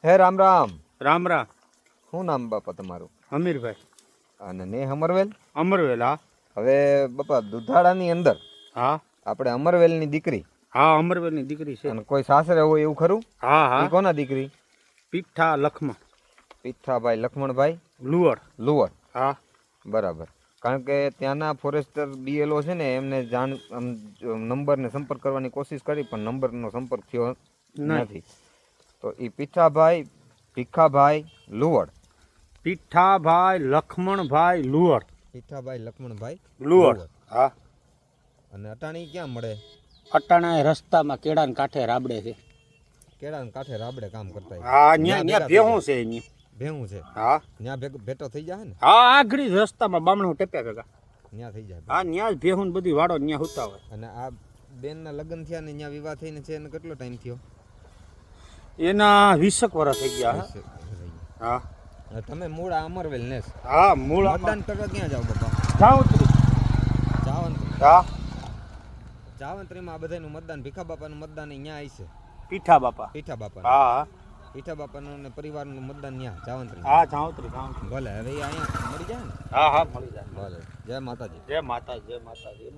હે રામ રામ. રામ રામ. શું નામ બાપા તમારું? અમીરભાઈ અને ને અમરવેલ. અમરવેલ. હા હવે બાપા દુધાળાની અંદર હા આપણે અમરવેલની દીકરી હા અમરવેલની દીકરી છે. અને કોઈ સાસરે હોય એવું ખરું? હા ઈ હા કોના દીકરી? પીઠા લખમણ પીઠાભાઈ લક્ષ્મણભાઈ લુવડ. લુવડ. હા બરાબર. કારણ કે ત્યાંના ફોરેસ્ટર બીએલઓ છે ને એમને નંબરને સંપર્ક કરવાની કોશિશ કરી પણ નંબરનો સંપર્ક થયો નહીં. નથી. તો એ પીઠાભાઈ ભીખાભાઈ લુવડ. પીઠાભાઈ લખમણભાઈ લુવડ. પીઠાભાઈ લક્ષ્મણભાઈ લુવડ. હા. અને અટાણી ક્યાં મળે? અટાણા રસ્તામાં કેળાને કાંઠે રાબડે છે. કેળાના કાંઠે રાબડે કામ કરતા હોય. હા ન્યા ભેહું છે એની. ભેહું છે. હા ત્યાં ભેટો થઈ જાય ને? હા આગળ જ રસ્તામાં બામણું ટેપ્યા કાકા. ત્યાં થઈ જાય. હા ન્યા જ ભેહું બધી વાડો ન્યા હુતા હોય. અને આ બેનના લગ્ન થયા ને ત્યાં વિવાહ થઈને છે એને કેટલો ટાઈમ થયો? એના 20 વર્ષ થઈ ગયા. હા હવે તમે મૂળ આ અમરવેલ ને હા મૂળ મતદાન કરવા ક્યાં જાવ બાપા? જાઉતરી. જાવંત્રી. હા જાવંત્રીમાં આ બધાનું મતદાન ભીખા બાપાનું મતદાન અહીંયા આવી છે. પીઠા બાપા. પીઠા બાપા. હા પીઠા બાપાનું ને પરિવારનું મતદાન ત્યાં જાવંત્રી. હા જાઉતરી. ભલે હવે એ અહીંયા મળી જાય ને? હા હા મળી જાય. ભલે. જય માતાજી. જય માતાજી. જય માતાજી.